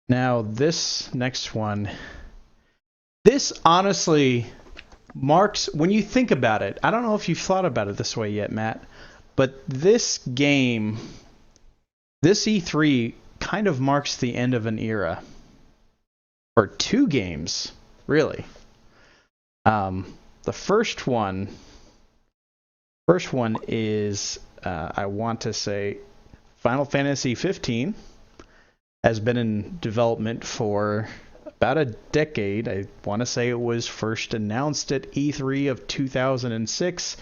Now, this next one, this honestly marks, when you think about it, I don't know if you've thought about it this way yet, Matt, but this game, this E3 kind of marks the end of an era for two games, really. The first one is, I want to say, Final Fantasy 15 has been in development for about a decade. I want to say it was first announced at E3 of 2006,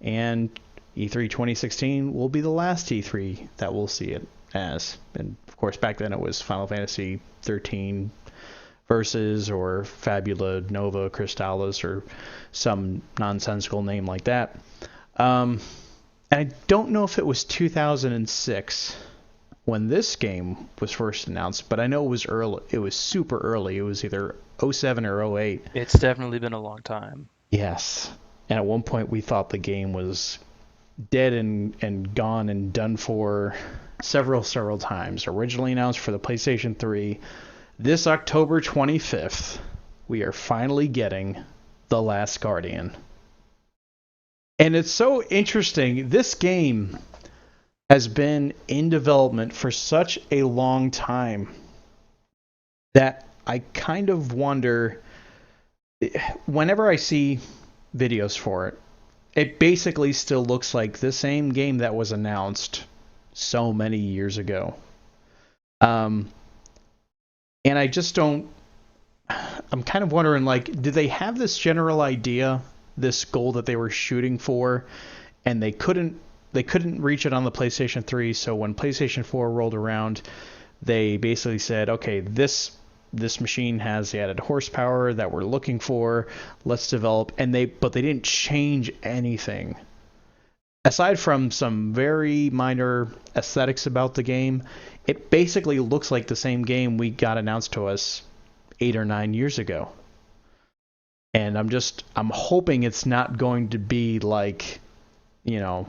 and E3 2016 will be the last E3 that we'll see it as. And of course, back then it was Final Fantasy 13 Versus or Fabula Nova Crystallis or some nonsensical name like that. And I don't know if it was 2006 when this game was first announced, but I know it was early. It was super early. It was either '07 or '08. It's definitely been a long time. Yes. And at one point we thought the game was dead and gone and done for several times. Originally announced for the PlayStation 3. This October 25th, we are finally getting The Last Guardian. And it's so interesting. This game has been in development for such a long time that I kind of wonder, whenever I see videos for it, it basically still looks like the same game that was announced so many years ago. Um, and I just don't. I'm kind of wondering, like, did they have this general idea, this goal that they were shooting for, and they couldn't reach it on the PlayStation 3. So when PlayStation 4 rolled around, they basically said, okay, this machine has the added horsepower that we're looking for. Let's develop, but they didn't change anything aside from some very minor aesthetics about the game. It basically looks like the same game we got announced to us 8 or 9 years ago. And I'm hoping it's not going to be like, you know,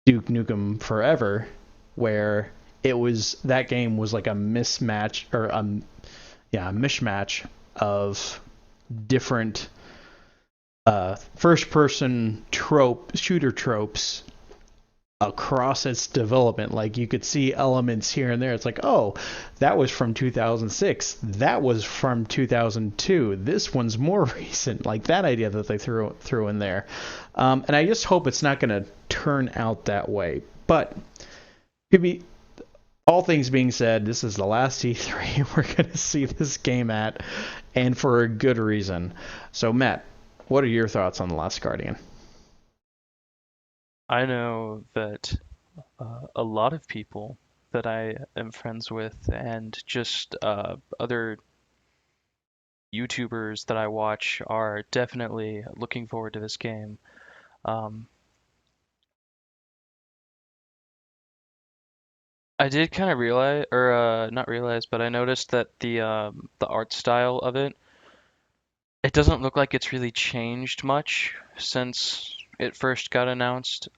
Duke Nukem Forever, where that game was like a mismatch or a mishmash of different first person shooter tropes across its development. Like, you could see elements here and there. It's like, oh, that was from 2006. That was from 2002. This one's more recent. Like that idea that they threw in there. And I just hope it's not going to turn out that way. But to be all things being said, this is the last E3 we're going to see this game at, and for a good reason. So, Matt, what are your thoughts on The Last Guardian? I know that a lot of people that I am friends with and just other YouTubers that I watch are definitely looking forward to this game. Um, I did kind of realize, or not realize, but I noticed that the art style of it doesn't look like it's really changed much since it first got announced,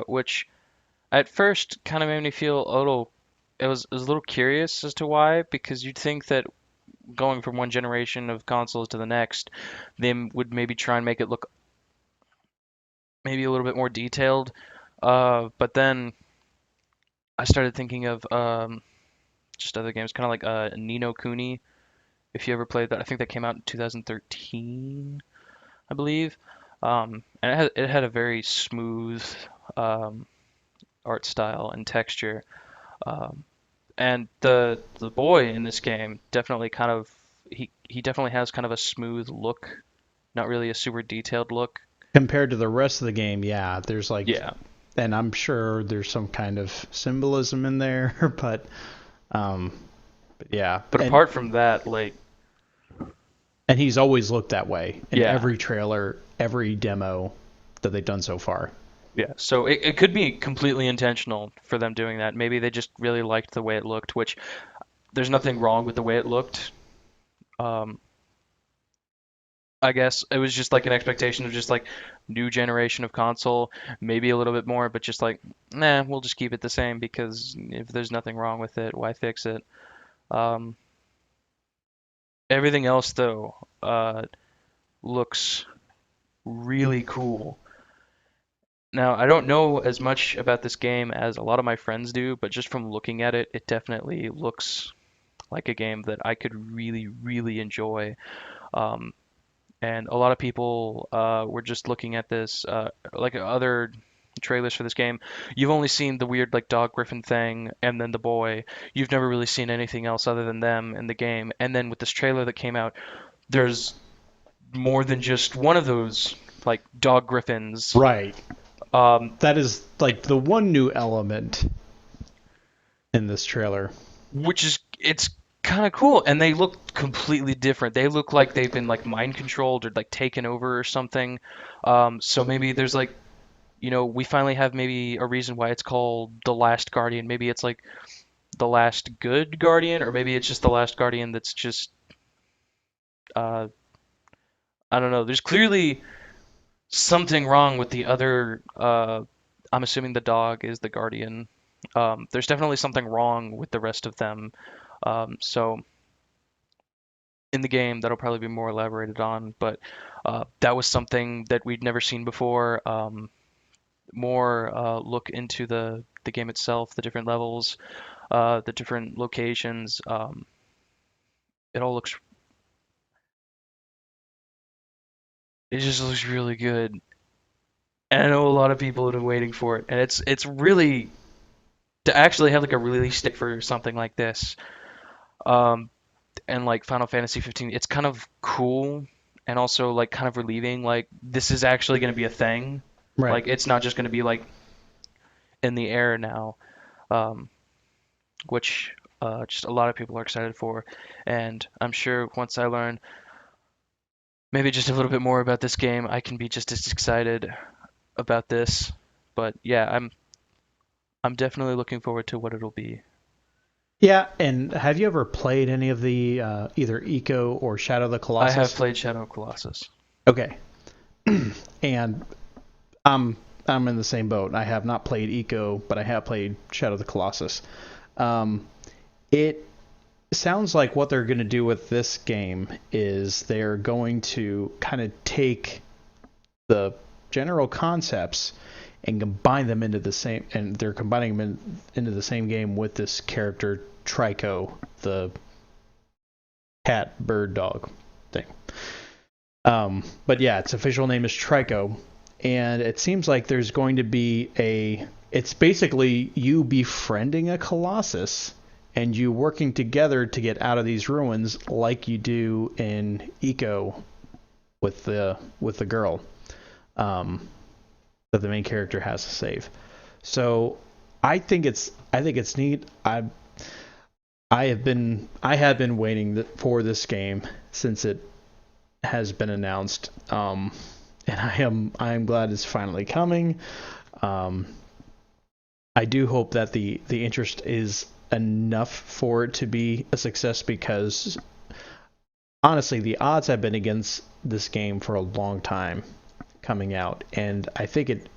which at first kind of made me feel a little. It was a little curious as to why, because you'd think that going from one generation of consoles to the next, they would maybe try and make it look maybe a little bit more detailed. But then I started thinking of just other games, kind of like Ni no Kuni. If you ever played that, I think that came out in 2013, I believe. And it had a very smooth um, art style and texture. Um, and the boy in this game definitely kind of he definitely has kind of a smooth look, not really a super detailed look. Compared to the rest of the game, yeah, there's like, Yeah, and I'm sure there's some kind of symbolism in there, um, but yeah, but and apart from that, like, he's always looked that way in yeah, every trailer, every demo that they've done so far. yeah. So it could be completely intentional for them doing that. Maybe they just really liked the way it looked, which there's nothing wrong with the way it looked. Um, I guess it was just like an expectation of just like new generation of console, maybe a little bit more, but just like, nah, we'll just keep it the same because if there's nothing wrong with it, why fix it? Um, Everything else though looks really cool. Now, I don't know as much about this game as a lot of my friends do, but just from looking at it, it definitely looks like a game that I could really, really enjoy. Um, and a lot of people were just looking at this, like other trailers for this game. You've only seen the weird like dog griffin thing and then the boy. You've never really seen anything else other than them in the game. And then with this trailer that came out, there's more than just one of those like dog griffins. Right. Um, That is like the one new element in this trailer. which is it's kind of cool, and they look completely different. They look like they've been like mind controlled or like taken over or something. So maybe there's like, we finally have maybe a reason why it's called The Last Guardian. Maybe it's like the last good Guardian, or maybe it's just the last Guardian that's just uh, I don't know. There's clearly something wrong with the other. I'm assuming the dog is the Guardian. There's definitely something wrong with the rest of them. So in the game, that'll probably be more elaborated on, but that was something that we'd never seen before. More look into the game itself, the different levels, the different locations. It all looks, it just looks really good. And I know a lot of people have been waiting for it, and it's really to actually have like a release date for something like this. Um, and like Final Fantasy 15, it's kind of cool and also like kind of relieving. Like this is actually going to be a thing. Right. Like it's not just going to be like in the air now, um, which just a lot of people are excited for. And I'm sure once I learn maybe just a little bit more about this game, I can be just as excited about this. But yeah, I'm definitely looking forward to what it'll be. Yeah, and have you ever played any of the either Eco or Shadow of the I have Colossus? played Shadow of Colossus. Okay. And I'm in the same boat. I have not played Eco, but I have played Shadow of the Colossus. It sounds like what they're going to do with this game is they're going to kind of take the general concepts and combine them into the same, and they're combining them into the same game with this character Trico, the cat bird dog thing. But yeah, its official name is Trico, and it seems like there's going to be a. It's basically you befriending a Colossus and you working together to get out of these ruins, like you do in Eco with the girl that the main character has to save. So I think it's neat. I have been waiting for this game since it has been announced, and I am glad it's finally coming. Um, I do hope that the interest is enough for it to be a success because honestly, the odds have been against this game for a long time coming out, and I think it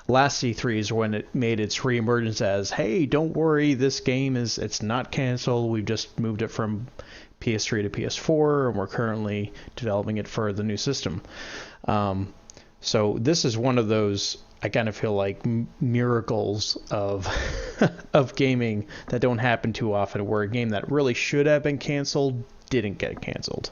last C3 is when it made its reemergence as, hey, don't worry, this game it's not canceled. We've just moved it from PS3 to PS4, and we're currently developing it for the new system. Um, so this is one of those I kind of feel like miracles of of gaming that don't happen too often, where a game that really should have been canceled didn't get canceled.